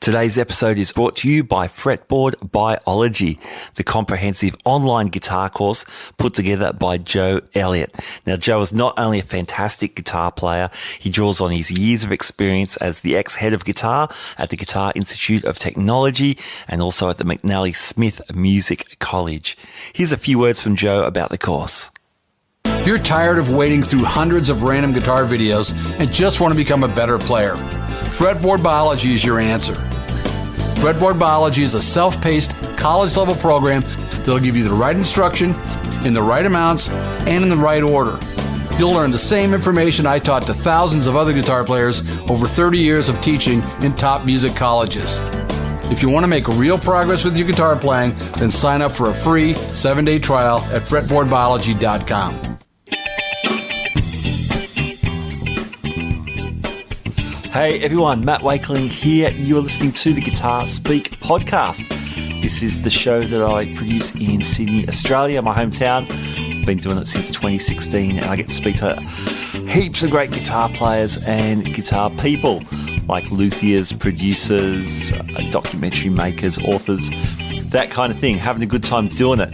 Today's episode is brought to you by Fretboard Biology, the comprehensive online guitar course put together by Joe Elliott. Now, Joe is not only a fantastic guitar player, he draws on his years of experience as the ex-head of guitar at the Guitar Institute of Technology and also at the McNally Smith Music College. Here's a few words from Joe about the course. If you're tired of wading through hundreds of random guitar videos and just want to become a better player, Fretboard Biology is your answer. Fretboard Biology is a self-paced, college-level program that'll give you the right instruction, in the right amounts, and in the right order. You'll learn the same information I taught to thousands of other guitar players over 30 years of teaching in top music colleges. If you want to make real progress with your guitar playing, then sign up for a free 7-day trial at fretboardbiology.com. Hey everyone, Matt Wakeling here. You're listening to the Guitar Speak podcast. This is the show that I produce in Sydney, Australia, my hometown. Been doing it since 2016 and I get to speak to heaps of great guitar players and guitar people like luthiers, producers, documentary makers, authors, that kind of thing. Having a good time doing it.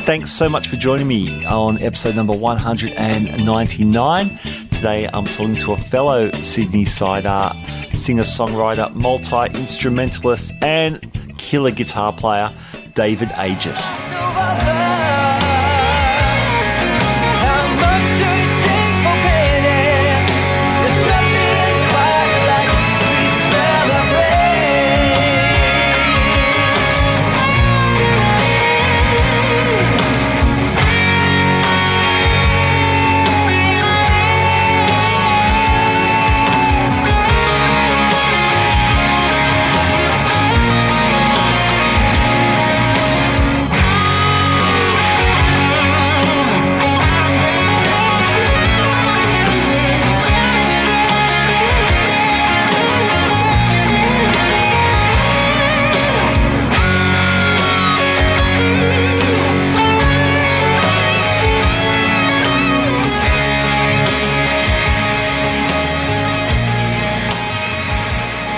Thanks so much for joining me on episode number 199. Today I'm talking to a fellow Sydney-sider, singer-songwriter, multi-instrumentalist and killer guitar player, David Agius.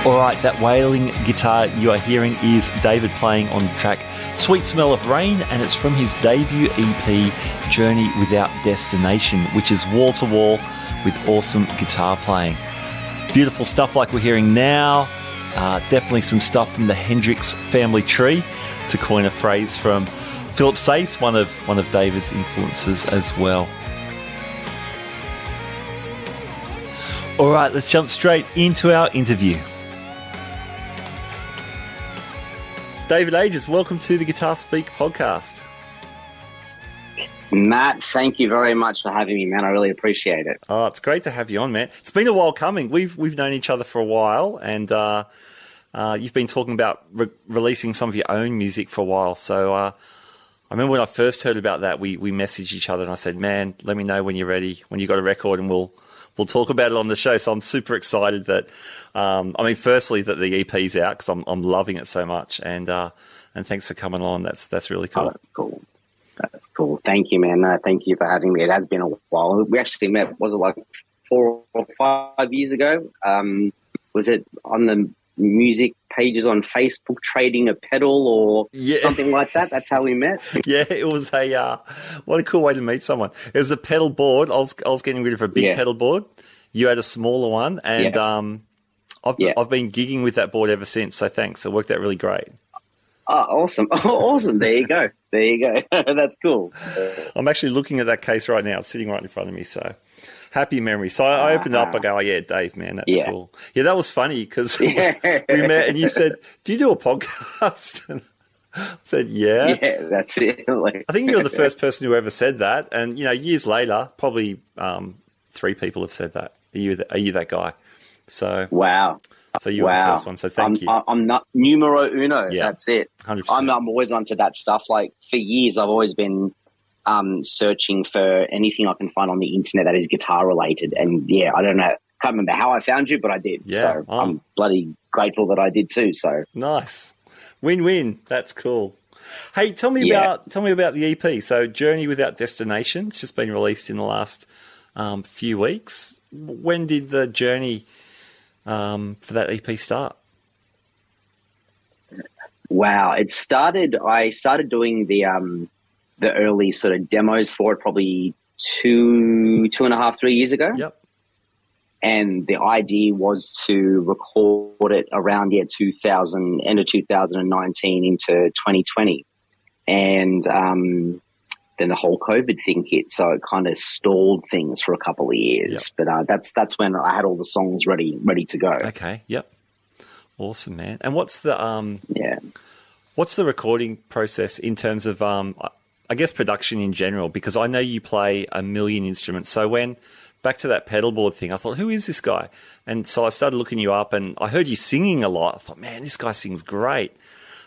Alright, that wailing guitar you are hearing is David playing on the track Sweet Smell of Rain, and it's from his debut EP, Journey Without Destination, which is wall-to-wall with awesome guitar playing. Beautiful stuff like we're hearing now, definitely some stuff from the Hendrix family tree, to coin a phrase from Philip Sayce, one of David's influences as well. Alright, let's jump straight into our interview. David Agius, welcome to the Guitar Speak podcast. Matt, thank you very much for having me, man. I really appreciate it. Oh, it's great to have you on, man. It's been a while coming. We've known each other for a while, and you've been talking about releasing some of your own music for a while. So I remember when I first heard about that, we messaged each other, and I said, man, let me know when you're ready, when you got a record, and we'll talk about it on the show. So I'm super excited that, firstly, that the EP's out because I'm loving it so much. And thanks for coming on. That's really cool. Oh, that's cool. That's cool. Thank you, man. Thank you for having me. It has been a while. We actually met, was it like 4 or 5 years ago? Was it on the music pages on Facebook, trading a pedal or something like that? That's how we met. Yeah, it was what a cool way to meet someone. It was a pedal board. I was getting rid of a big pedal board. You had a smaller one, and I've been gigging with that board ever since. So thanks. It worked out really great. Oh, awesome. Awesome. There you go. That's cool. I'm actually looking at that case right now. It's sitting right in front of me. So happy memory. So I opened it up. I go, oh, yeah, Dave, man, that's cool. Yeah, that was funny because we met and you said, do you do a podcast? And I said, yeah. Yeah, that's it. I think you're the first person who ever said that. And, years later, probably 3 people have said that. Are you that guy? So wow. So you were the first one, so thank you. I'm not numero uno. Yeah, that's it. 100%. I'm always onto that stuff. Like for years, I've always been searching for anything I can find on the internet that is guitar related. And I don't know, can't remember how I found you, but I did. Yeah, so I'm bloody grateful that I did too. So nice, win-win. That's cool. Hey, tell me about the EP. So Journey Without Destination. It's just been released in the last few weeks. When did the journey for that EP start? Wow. I started doing the early sort of demos for it probably 2.5, 3 years ago. Yep. And the idea was to record it around end of 2019 into 2020. And then the whole COVID thing hit, so it kind of stalled things for a couple of years. Yep. But that's when I had all the songs ready to go. Okay, yep. Awesome, man. And what's the recording process in terms of I guess production in general? Because I know you play a million instruments. So back to that pedal board thing, I thought, who is this guy? And so I started looking you up, and I heard you singing a lot. I thought, man, this guy sings great.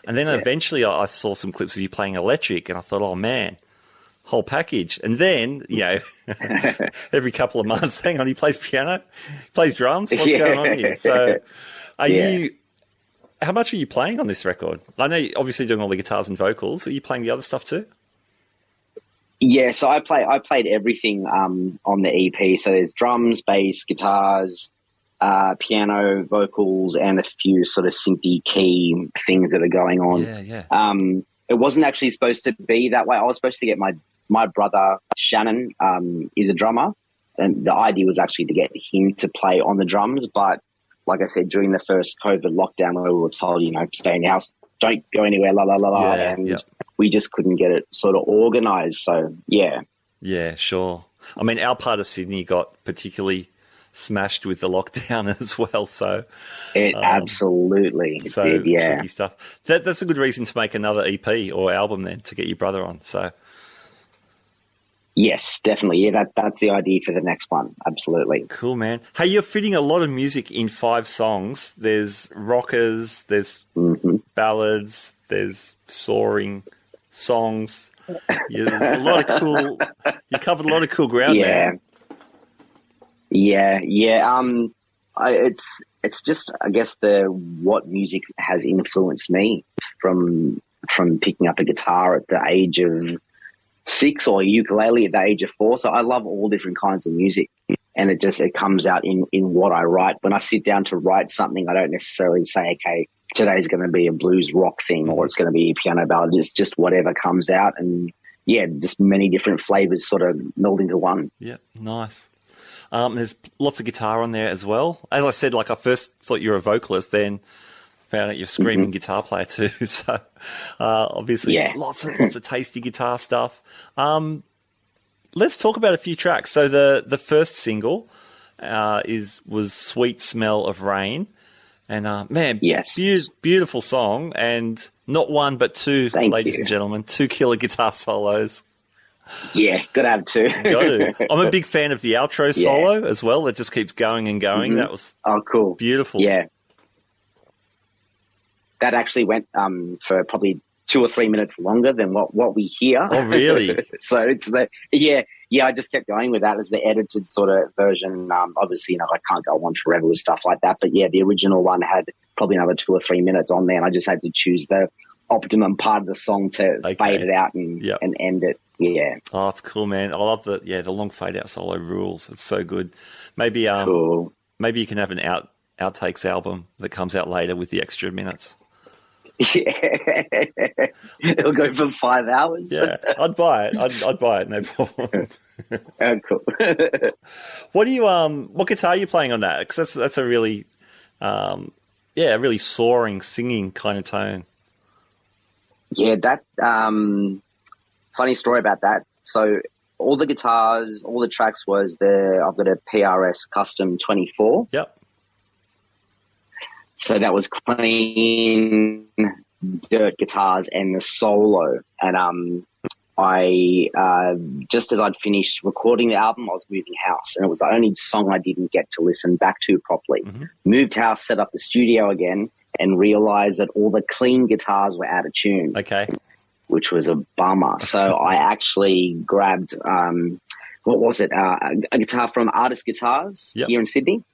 And then eventually I saw some clips of you playing electric, and I thought, oh, man, whole package. And then, every couple of months, hang on, he plays piano, he plays drums. What's going on here? So how much are you playing on this record? I know you're obviously doing all the guitars and vocals. Are you playing the other stuff too? Yeah, so I played everything on the EP. So there's drums, bass, guitars, piano, vocals, and a few sort of synthy key things that are going on. Yeah. It wasn't actually supposed to be that way. I was supposed to get my brother Shannon is a drummer, and the idea was actually to get him to play on the drums. But like I said, during the first COVID lockdown, where we were told, stay in your house, don't go anywhere, and we just couldn't get it sort of organised. So, yeah. Yeah, sure. I mean, our part of Sydney got particularly smashed with the lockdown as well. So it absolutely did, yeah. Tricky stuff. That's a good reason to make another EP or album then, to get your brother on. So yes, definitely. Yeah, that's the idea for the next one. Absolutely. Cool, man. Hey, you're fitting a lot of music in 5 songs. There's rockers, there's ballads, there's soaring songs. There's a lot of cool. You covered a lot of cool ground, man. Yeah. It's just, I guess, what music has influenced me from picking up a guitar at the age of 6 or ukulele at the age of 4. So I love all different kinds of music, and it comes out in what I write. When I sit down to write something, I don't necessarily say, okay, today's going to be a blues rock thing, or it's going to be a piano ballad. It's just whatever comes out, and just many different flavors sort of meld into one. Yeah, nice. There's lots of guitar on there as well. As I said, I first thought you were a vocalist, then found out you're a screaming guitar player too. So obviously lots of tasty guitar stuff. Let's talk about a few tracks. So the first single was Sweet Smell of Rain. And man, beautiful song, and not one but two, ladies and gentlemen, 2 killer guitar solos. Yeah, gotta have 2. Got to. I'm a big fan of the outro solo as well. It just keeps going and going. That was cool, beautiful. Yeah, that actually went for probably 2 or 3 minutes longer than what we hear. Oh, really? So it's I just kept going with that as the edited sort of version. Obviously, I can't go on forever with stuff like that, but the original one had probably another 2 or 3 minutes on there, and I just had to choose the optimum part of the song to fade it out and end it. Yeah. Oh, it's cool, man. I love the long fade out solo rules. It's so good. Maybe cool. Maybe you can have an outtakes album that comes out later with the extra minutes. Yeah, it'll go for 5 hours. Yeah, I'd buy it. I'd buy it, no problem. Oh, cool. What do you what guitar are you playing on that? Because that's a really really soaring, singing kind of tone. Yeah, that funny story about that. So all the guitars, all the tracks I've got a PRS Custom 24. Yep. So that was clean dirt guitars and the solo. And I just as I'd finished recording the album, I was moving house, and it was the only song I didn't get to listen back to properly. Moved house, set up the studio again, and realized that all the clean guitars were out of tune. Okay. Which was a bummer. So I actually grabbed, what was it? A guitar from Artist Guitars here in Sydney.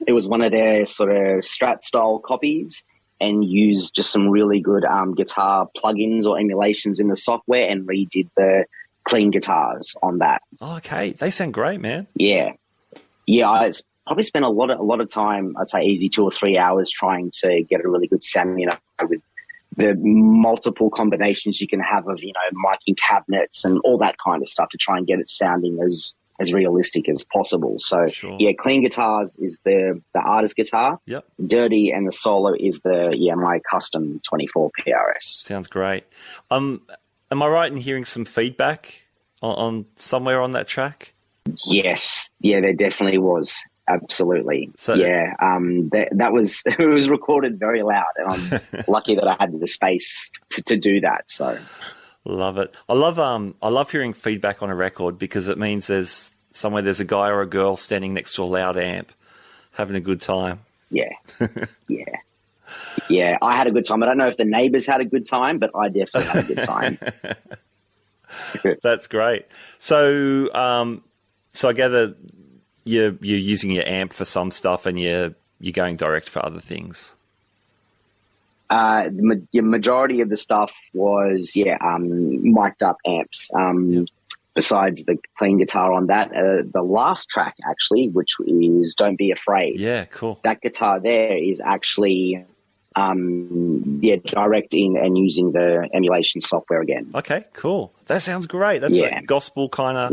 It was one of their sort of Strat style copies, and used just some really good guitar plugins or emulations in the software, and redid the clean guitars on that. Oh, okay. They sound great, man. Yeah. I probably spent a lot of time, I'd say easy 2 or 3 hours trying to get a really good sound, with the multiple combinations you can have of, miking cabinets and all that kind of stuff to try and get it sounding as realistic as possible. So, clean guitars is the artist guitar. Yep. Dirty and the solo is my custom 24 PRS. Sounds great. Am I right in hearing some feedback on somewhere on that track? Yes. Yeah, there definitely was. Absolutely. So, that was, it was recorded very loud, and I'm lucky that I had the space to do that. So love it. I love hearing feedback on a record, because it means there's a guy or a girl standing next to a loud amp having a good time. Yeah. Yeah. I had a good time. I don't know if the neighbors had a good time, but I definitely had a good time. That's great. So, I gather you're using your amp for some stuff, and you're going direct for other things. The majority of the stuff was mic'd up amps. Besides the clean guitar on that, the last track actually, which is "Don't Be Afraid." Yeah, cool. That guitar there is actually directing and using the emulation software again. Okay, cool. That sounds great. That's a gospel kind of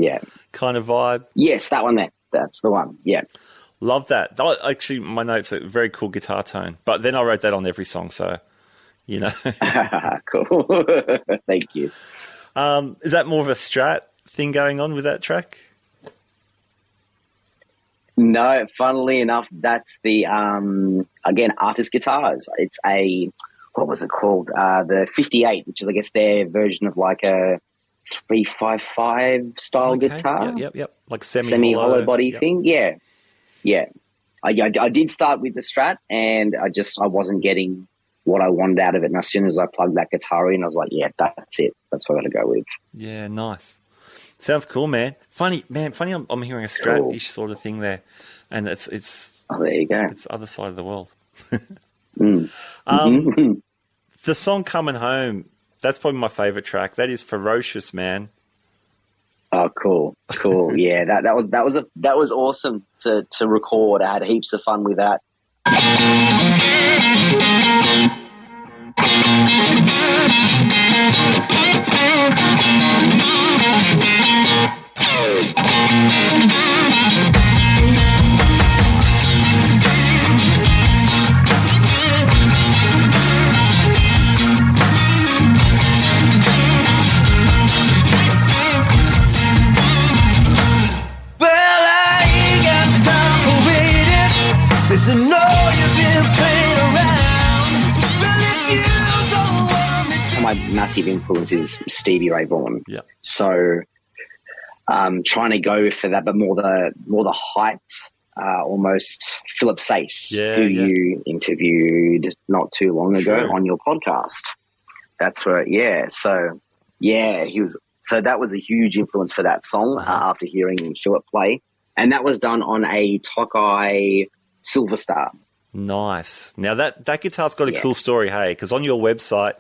vibe. Yes, that one there. That's the one. Yeah. Love that. Actually, my notes are very cool guitar tone, but then I wrote that on every song, so, Cool. Thank you. Is that more of a strat thing going on with that track? No, funnily enough, that's the, again, artist guitars. It's what was it called? The 58, which is, I guess, their version of like a 355 style guitar. Yep. Like semi-hollow body thing. Yeah. I did start with the Strat, and I wasn't getting what I wanted out of it. And as soon as I plugged that guitar in, I was like, yeah, that's it. That's what I'm going to go with. Yeah, nice. Sounds cool, man. Funny. I'm hearing a Strat-ish sort of thing there, and it's. Oh, there you go. It's the other side of the world. Mm. The song "Coming Home," that's probably my favorite track. That is ferocious, man. Oh, cool. Yeah, that was awesome to record. I had heaps of fun with that. My massive influence is Stevie Ray Vaughan. Yeah. So trying to go for that, but more the hyped, almost Philip Sayce, who you interviewed not too long ago on your podcast. That's where, So he was. So that was a huge influence for that song after hearing Philip play, and that was done on a Tokai Silver Star. Nice. Now that guitar's got a cool story, hey, because on your website.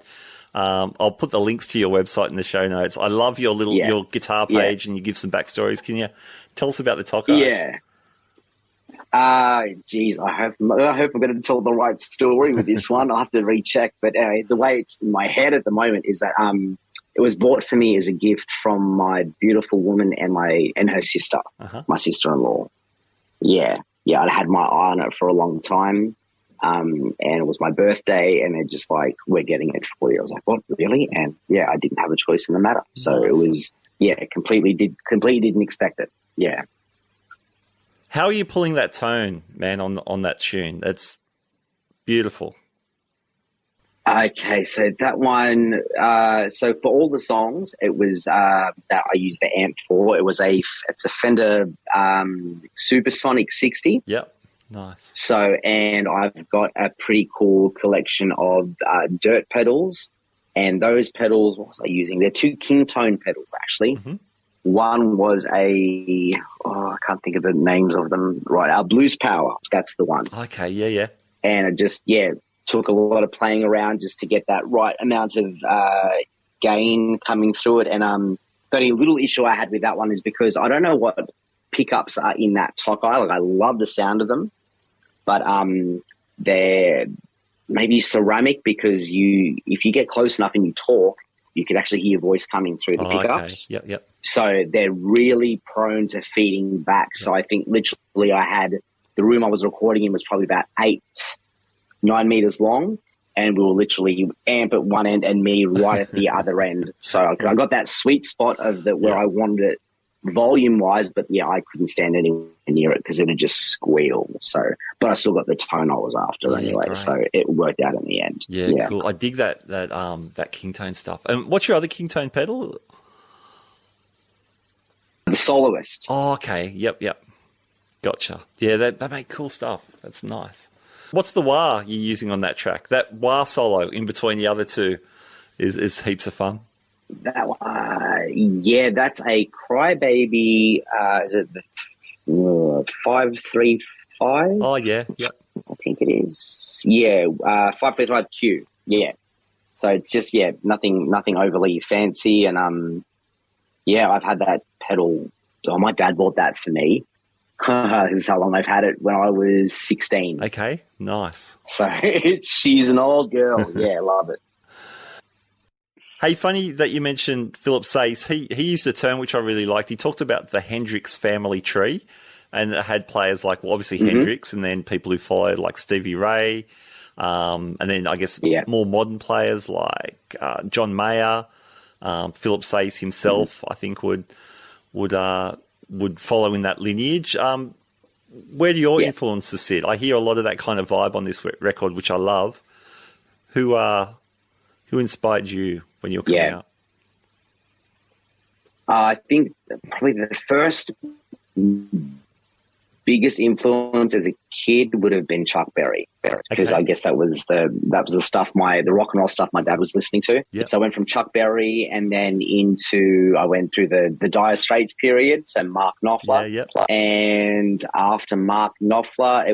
I'll put the links to your website in the show notes. I love your your guitar page, and you give some backstories. Can you tell us about the Tokai? Yeah. Geez, I hope I'm going to tell the right story with this one. I'll have to recheck. But the way it's in my head at the moment is that it was bought for me as a gift from my beautiful woman and her sister, my sister-in-law. Yeah, I'd had my eye on it for a long time. And it was my birthday, and they're just like, we're getting it for you. I was like, what, really? And I didn't have a choice in the matter. So it was, completely didn't expect it. Yeah. How are you pulling that tone, man, on that tune? It's beautiful. Okay, so that one, so for all the songs, it was that I used the amp for. It's a Fender Supersonic 60. Yep. Nice. So, and I've got a pretty cool collection of dirt pedals, and those pedals, what was I using? They're two King Tone pedals, actually. Mm-hmm. One was I can't think of the names of them right. Blues Power, that's the one. Okay, yeah. And it just, took a lot of playing around just to get that right amount of gain coming through it. And the only little issue I had with that one is because I don't know what pickups are in that Tokai. Like, I love the sound of them. But they're maybe ceramic, because if you get close enough and you talk, you could actually hear your voice coming through the pickups. Okay. Yep. So they're really prone to feeding back. Yep. So I think literally the room I was recording in was probably about 9 meters long, and we will literally amp at one end and me right at the other end. So I got that sweet spot of where I wanted it volume-wise, but yeah, I couldn't stand anywhere near it because it would just squeal. So, but I still got the tone I was after anyway. Great. So it worked out in the end. Yeah, cool. I dig that Kingtone stuff. And what's your other Kingtone pedal? The Soloist. Oh, okay. Yep. Gotcha. Yeah, they make cool stuff. That's nice. What's the wah you're using on that track? That wah solo in between the other two is heaps of fun. That that's a Crybaby. Is it the 535? Oh yeah, yep. I think it is. Yeah, 535 Q. Yeah. So it's just nothing overly fancy, and I've had that pedal. Oh, my dad bought that for me. This is how long I've had it. When I was 16. Okay, nice. So she's an old girl. Yeah, love it. Hey, funny that you mentioned Philip Sayce. He used a term which I really liked. He talked about the Hendrix family tree, and it had players like, well, obviously Hendrix, and then people who followed like Stevie Ray, and then I guess more modern players like John Mayer, Philip Sayce himself. I think would follow in that lineage. Where do your influences sit? I hear a lot of that kind of vibe on this record, which I love. Who inspired you when you were coming out? I think probably the first biggest influence as a kid would have been Chuck Berry, because I guess that was the stuff the rock and roll stuff my dad was listening to. Yep. So I went from Chuck Berry and then I went through the Dire Straits period, so Mark Knopfler. And after Mark Knopfler,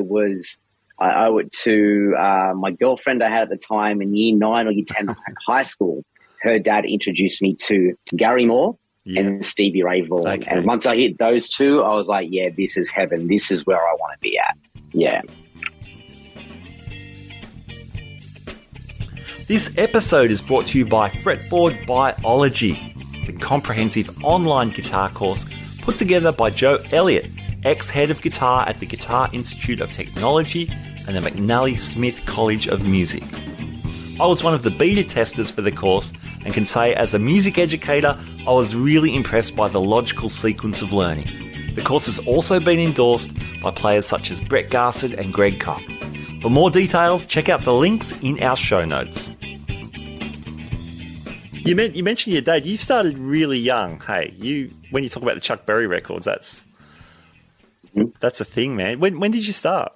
I owe it to my girlfriend I had at the time in year 9 or year 10 high school. Her dad introduced me to Gary Moore and Stevie Ray Vaughan. Okay. And once I hit those two, I was like, yeah, this is heaven. This is where I want to be at. Yeah. This episode is brought to you by Fretboard Biology, the comprehensive online guitar course put together by Joe Elliott, ex-head of guitar at the Guitar Institute of Technology and the McNally Smith College of Music. I was one of the beta testers for the course and can say as a music educator, I was really impressed by the logical sequence of learning. The course has also been endorsed by players such as Brett Garsed and Greg Koch. For more details, check out the links in our show notes. You mentioned your dad. You started really young. Hey, when you talk about the Chuck Berry records, that's a thing, man. When did you start?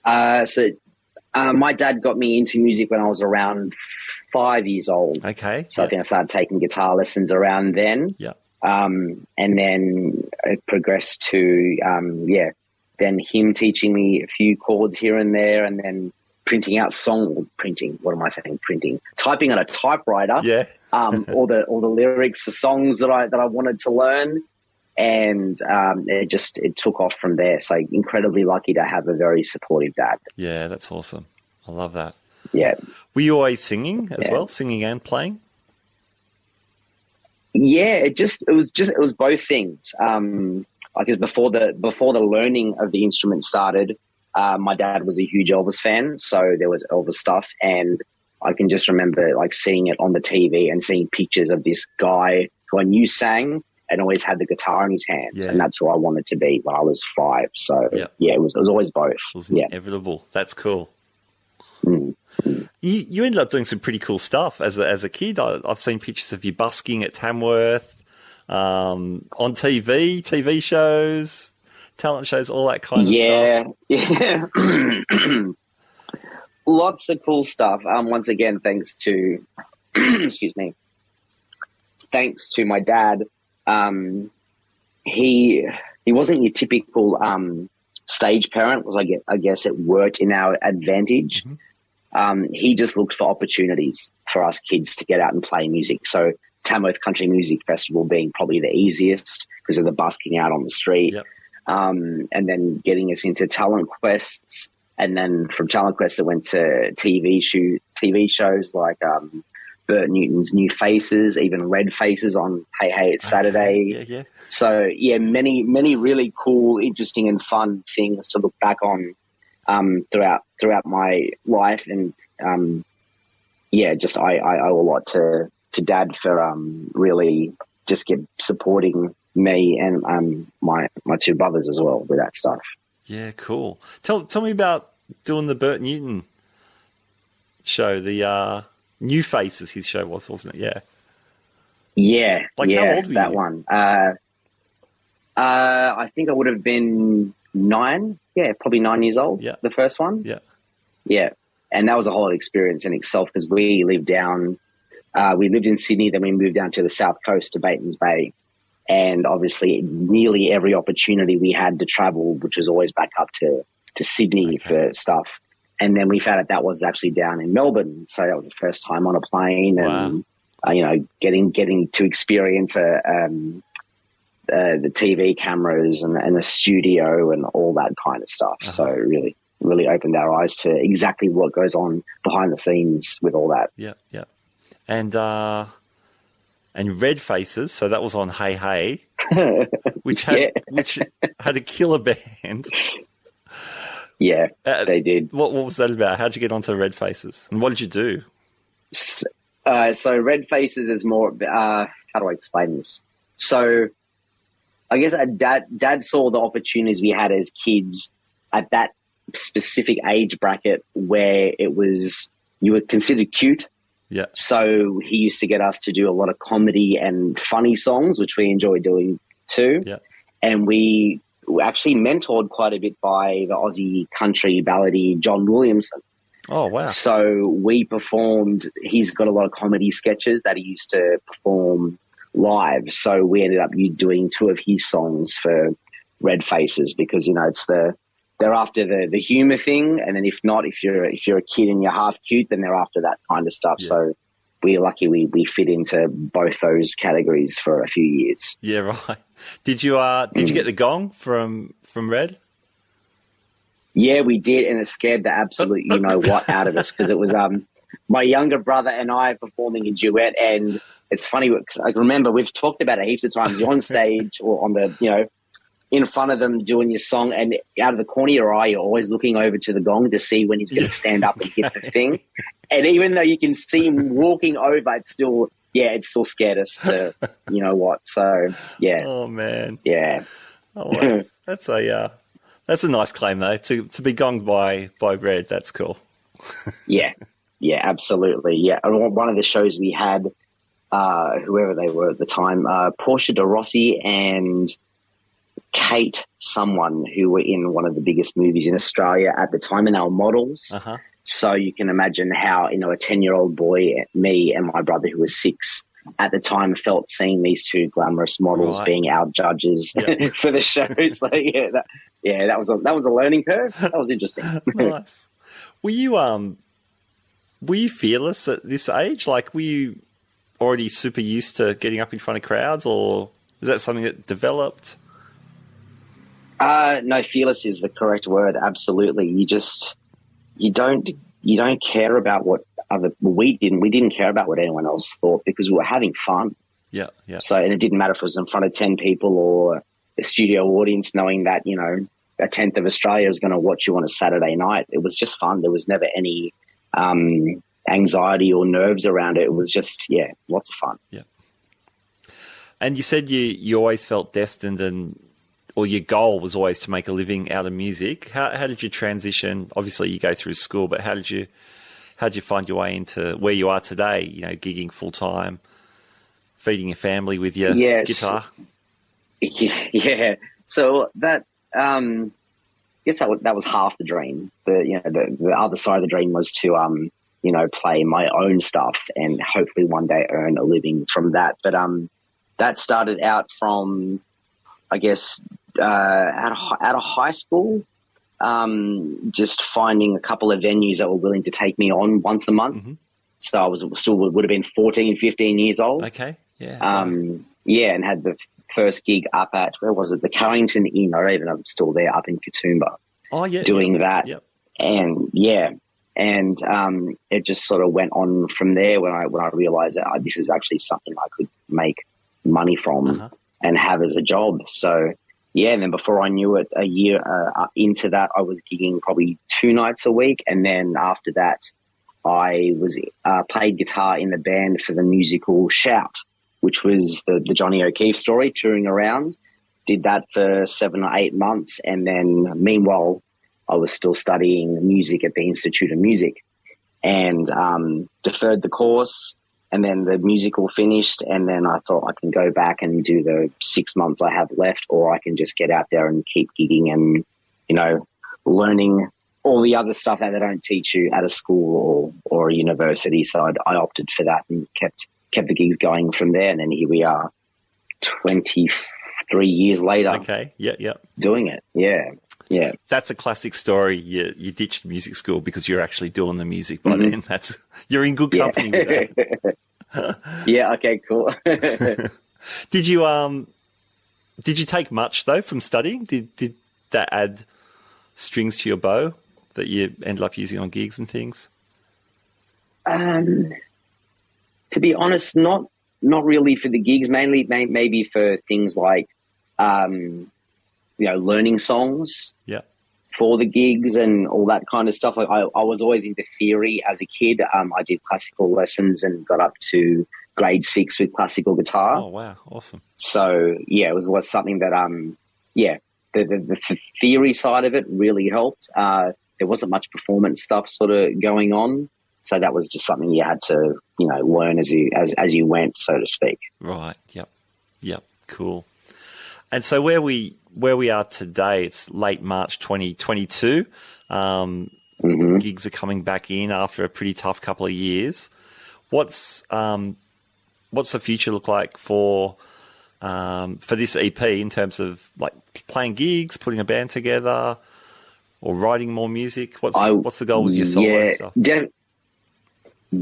My dad got me into music when I was around 5 years old. Okay. So I think I started taking guitar lessons around then. Yeah. And then it progressed to, then him teaching me a few chords here and there, and then typing on a typewriter. Yeah. all the lyrics for songs that I wanted to learn. And it took off from there. So incredibly lucky to have a very supportive dad. Yeah, that's awesome. I love that. Yeah. Were you always singing as well, singing and playing? Yeah, it was both things. I guess before the learning of the instrument started, my dad was a huge Elvis fan, so there was Elvis stuff, and I can just remember like seeing it on the TV and seeing pictures of this guy who I knew sang and always had the guitar in his hands, and that's who I wanted to be when I was 5. So it was always both. It was inevitable. That's cool. You ended up doing some pretty cool stuff as a kid. I've seen pictures of you busking at Tamworth, on TV shows, talent shows, all that kind of stuff. Yeah. Lots of cool stuff. Once again, thanks to thanks to my dad. He wasn't your typical stage parent, because I guess it worked in our advantage. He just looked for opportunities for us kids to get out and play music. So Tamworth Country Music Festival being probably the easiest because of the busking out on the street. Yep. And then getting us into talent quests. And then from Talent Quest, I went to TV shows like Bert Newton's New Faces, even Red Faces on Hey Hey It's Saturday. Yeah. So yeah, many really cool, interesting, and fun things to look back on throughout my life. And just I owe a lot to Dad for really just supporting me and my two brothers as well with that stuff. Yeah, cool. Tell me about doing the Bert Newton show, the New Faces, his show wasn't it? Yeah. Yeah. How old were that you? one. I think I would have been 9. Yeah, probably 9 years old. Yeah. The first one. Yeah. Yeah. And that was a whole experience in itself because we lived in Sydney, then we moved down to the south coast to Batemans Bay. And obviously nearly every opportunity we had to travel, which was always back up to Sydney for stuff. And then we found out that was actually down in Melbourne. So that was the first time on a plane and, getting to experience the TV cameras and the studio and all that kind of stuff. So it really opened our eyes to exactly what goes on behind the scenes with all that. Yeah. And Red Faces, so that was on Hey Hey, which had a killer band. Yeah, they did. What was that about? How'd you get onto Red Faces? And what did you do? So Red Faces is more, how do I explain this? So I guess Dad saw the opportunities we had as kids at that specific age bracket where you were considered cute. Yeah. So he used to get us to do a lot of comedy and funny songs, which we enjoy doing too. Yeah. And we were actually mentored quite a bit by the Aussie country ballady John Williamson. Oh, wow. So we performed, he's got a lot of comedy sketches that he used to perform live. So we ended up doing 2 of his songs for Red Faces because, they're after the humor thing. And then if not, if you're a kid and you're half cute, then they're after that kind of stuff. Yeah. So we're lucky we fit into both those categories for a few years. Yeah, right. Did you get the gong from Red? Yeah, we did, and it scared the absolute what out of us because it was my younger brother and I performing a duet. And it's funny because I remember we've talked about it heaps of times. You're on stage or on the in front of them doing your song, and out of the corner of your eye, you're always looking over to the gong to see when he's going to stand up and hit the thing. And even though you can see him walking over, it still scared us to, what. So, yeah. Oh, man. Yeah. Oh, well, that's a nice claim, though, to be gonged by Red. That's cool. Yeah. Yeah, absolutely. Yeah. One of the shows we had, whoever they were at the time, Portia de Rossi and Kate, someone who were in one of the biggest movies in Australia at the time, and they were models. So you can imagine how, a 10-year-old boy, me and my brother who was 6 at the time, felt seeing these 2 glamorous models being our judges for the show. So that was a learning curve. That was interesting. Nice. Were you fearless at this age? Like, were you already super used to getting up in front of crowds, or is that something that developed? No, fearless is the correct word. Absolutely. You don't care about what we didn't care about what anyone else thought because we were having fun. Yeah. So, and it didn't matter if it was in front of 10 people or a studio audience, knowing that, a tenth of Australia is going to watch you on a Saturday night. It was just fun. There was never any, anxiety or nerves around it. It was just, lots of fun. Yeah. And you said you always felt destined or your goal was always to make a living out of music. How did you transition? Obviously, you go through school, but how did you find your way into where you are today? Gigging full time, feeding your family with your guitar. Yeah. So that I guess that was half the dream. The other side of the dream was to play my own stuff and hopefully one day earn a living from that. But that started out from, I guess, out of high school, just finding a couple of venues that were willing to take me on once a month. Mm-hmm. So I would have been 14, 15 years old. Okay. Yeah. And had the first gig up at, where was it? The Carrington Inn. I don't even know if it's still there, up in Katoomba. Oh, yeah. Doing that. Yep. and it just sort of went on from there when I realized that this is actually something I could make money from and have as a job. So yeah, and then before I knew it, a year into that, I was gigging probably 2 nights a week, and then after that, I was played guitar in the band for the musical Shout, which was the Johnny O'Keefe story, touring around. Did that for 7 or 8 months, and then meanwhile, I was still studying music at the Institute of Music, and deferred the course, and then the musical finished, and then I thought I can go back and do the 6 months I have left, or I can just get out there and keep gigging and, learning all the other stuff that they don't teach you at a school or a university. So I opted for that and kept the gigs going from there, and then here we are 23 years later. Okay, yeah. Doing it, yeah. Yeah, that's a classic story. You ditched music school because you're actually doing the music by then. You're in good company with that. Yeah. Okay. Cool. Did you take much though from studying? Did that add strings to your bow that you ended up using on gigs and things? To be honest, not really for the gigs. Mainly, maybe for things like. Learning songs for the gigs and all that kind of stuff. Like I was always into theory as a kid. I did classical lessons and got up to grade 6 with classical guitar. Oh, wow. Awesome. So, yeah, it was something that, the theory side of it really helped. There wasn't much performance stuff sort of going on. So that was just something you had to, learn as you went, so to speak. Right. Yep. Cool. And so where we are today, it's late March 2022. Gigs are coming back in after a pretty tough couple of years. What's the future look like for this EP in terms of like playing gigs, putting a band together, or writing more music? What's the goal with your solo stuff?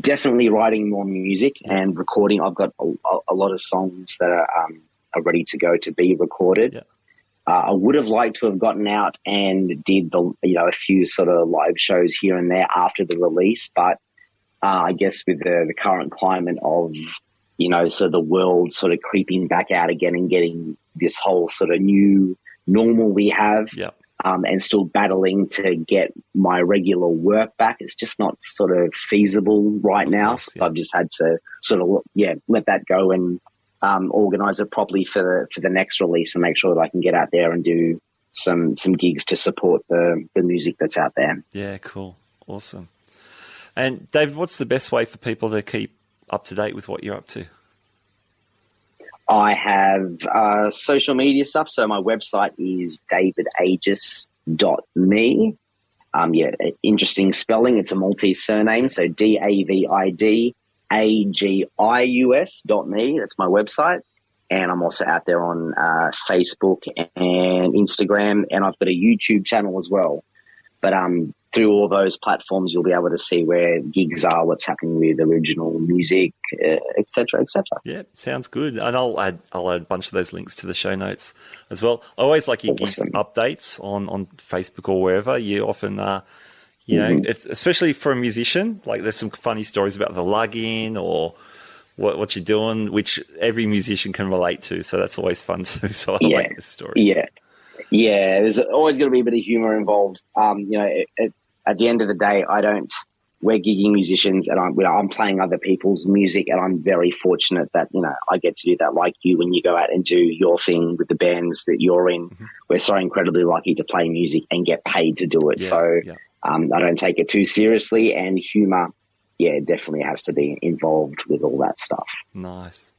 Definitely writing more music and recording. I've got a lot of songs that are ready to go to be recorded. Yeah. I would have liked to have gotten out and did a few sort of live shows here and there after the release, but I guess with the current climate of sort of the world sort of creeping back out again and getting this whole sort of new normal we have, and still battling to get my regular work back, it's just not sort of feasible right now. So I've just had to sort of let that go and organize it properly for the next release and make sure that I can get out there and do some gigs to support the music that's out there. Yeah, cool. Awesome. And David, what's the best way for people to keep up to date with what you're up to? I have social media stuff. So my website is davidagius.me. Interesting spelling. It's a Maltese surname. So DAVIDAGIUS.me. That's my website. And I'm also out there on Facebook and Instagram. And I've got a YouTube channel as well. But through all those platforms, you'll be able to see where gigs are, what's happening with original music, et cetera, et cetera. Yeah, sounds good. And I'll add a bunch of those links to the show notes as well. I always like your gig updates on Facebook or wherever. You often, it's, especially for a musician, like there's some funny stories about the lug-in or what you're doing, which every musician can relate to. So that's always fun too. So I like this story. Yeah, there's always going to be a bit of humor involved. At the end of the day, we're gigging musicians and I'm playing other people's music, and I'm very fortunate that, I get to do that like you when you go out and do your thing with the bands that you're in. Mm-hmm. We're so incredibly lucky to play music and get paid to do it. I don't take it too seriously, and humor, definitely has to be involved with all that stuff. Nice.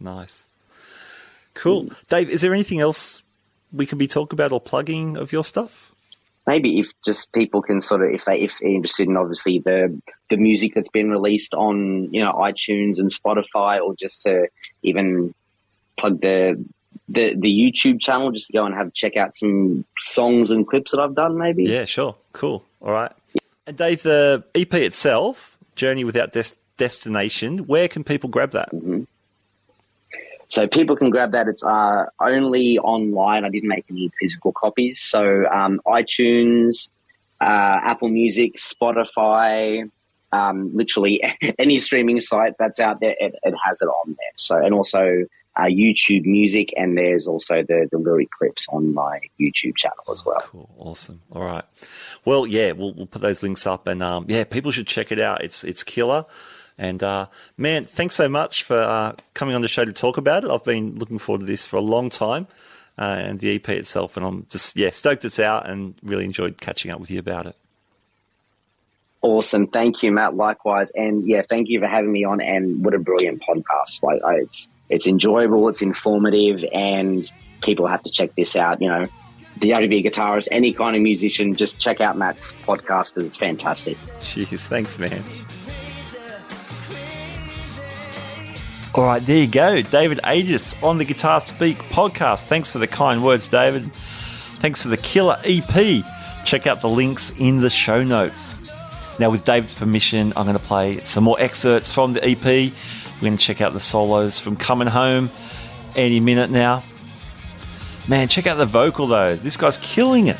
Cool. Dave, is there anything else we could be talking about or plugging of your stuff? Maybe if just people can sort of, if they're interested in obviously the music that's been released on, iTunes and Spotify, or just to even plug the YouTube channel, just to go and check out some songs and clips that I've done maybe. Yeah, sure. Cool. All right. And Dave, the EP itself, Journey Without Destination, where can people grab that? Mm-hmm. So people can grab that. It's only online. I didn't make any physical copies. So iTunes, Apple Music, Spotify, literally any streaming site that's out there, it has it on there. So, and also YouTube Music, and there's also the lyric clips on my YouTube channel as well. Cool, awesome. All right. Well, yeah, we'll put those links up, and people should check it out. It's killer. And man, thanks so much for coming on the show to talk about it. I've been looking forward to this for a long time, and the EP itself, and I'm just stoked it's out, and really enjoyed catching up with you about it. Awesome. Thank you, Matt. Likewise. And thank you for having me on, and what a brilliant podcast. Like, it's enjoyable, it's informative, and people have to check this out. You know, the to be a guitarist, any kind of musician, just check out Matt's podcast. It's fantastic. Cheers. Thanks, man. All right, there you go. David Agius on the Guitar Speak podcast. Thanks for the kind words, David. Thanks for the killer EP. Check out the links in the show notes. Now, with David's permission, I'm going to play some more excerpts from the EP. We're going to check out the solos from Coming Home any minute now. Man, check out the vocal, though. This guy's killing it.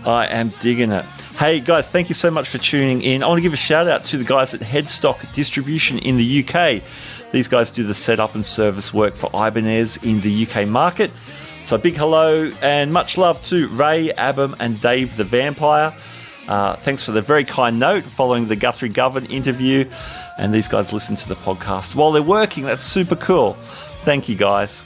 I am digging it. Hey, guys, thank you so much for tuning in. I want to give a shout-out to the guys at Headstock Distribution in the UK. These guys do the setup and service work for Ibanez in the UK market. So big hello and much love to Ray, Abham and Dave the Vampire. Thanks for the very kind note following the Guthrie Govan interview. And these guys listen to the podcast while they're working. That's super cool. Thank you, guys.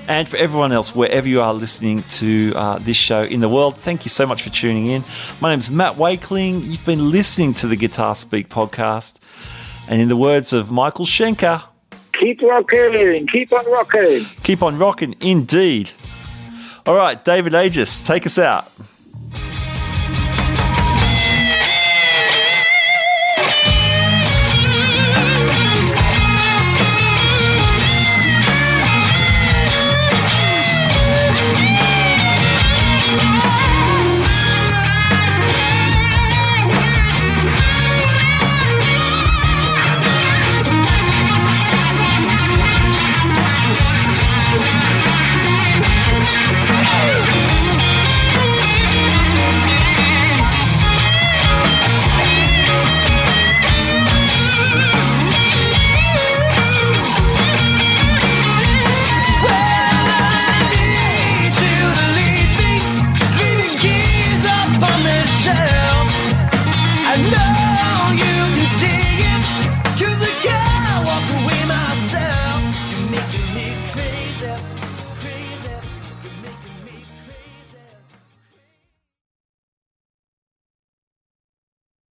And for everyone else, wherever you are listening to this show in the world, thank you so much for tuning in. My name's Matt Wakeling. You've been listening to the Guitar Speak podcast. And in the words of Michael Schenker, keep rocking, keep on rocking. Keep on rocking, indeed. All right, David Agius, take us out.